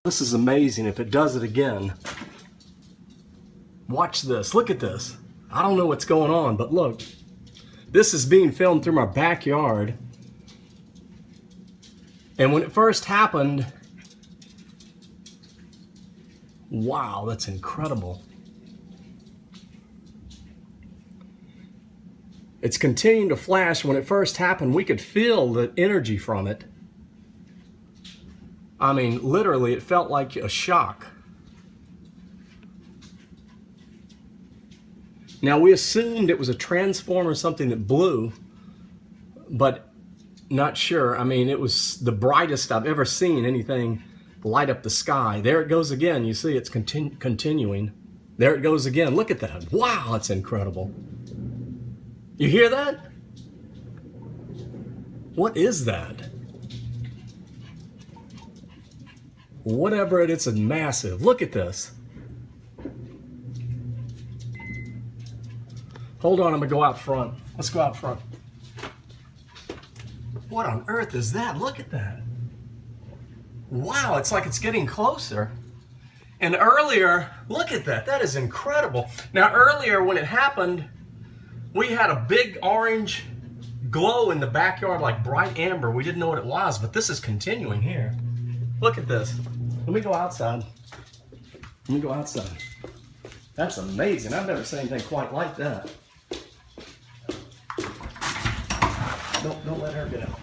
This is amazing if it does it again. Watch this. Look at this. I don't know what's going on, but look. This is being filmed through my backyard. And when it first happened, wow, that's incredible. It's continuing to flash. When it first happened, we could feel the energy from it. I mean, literally, it felt like a shock. Now, we assumed it was a transformer or something that blew, but not sure. I mean, it was the brightest I've ever seen anything light up the sky. There it goes again. You see, it's continuing. There it goes again. Look at that. Wow, that's incredible. You hear that? What is that? Whatever it is, it's massive. Look at this. Hold on, I'm gonna go out front. Let's go out front. What on earth is that? Look at that. Wow, it's like it's getting closer. And earlier, look at that. That is incredible. Now earlier when it happened, we had a big orange glow in the backyard, like bright amber. We didn't know what it was, but this is continuing here. Look at this. Let me go outside. Let me go outside. That's amazing. I've never seen anything quite like that. Don't let her get out.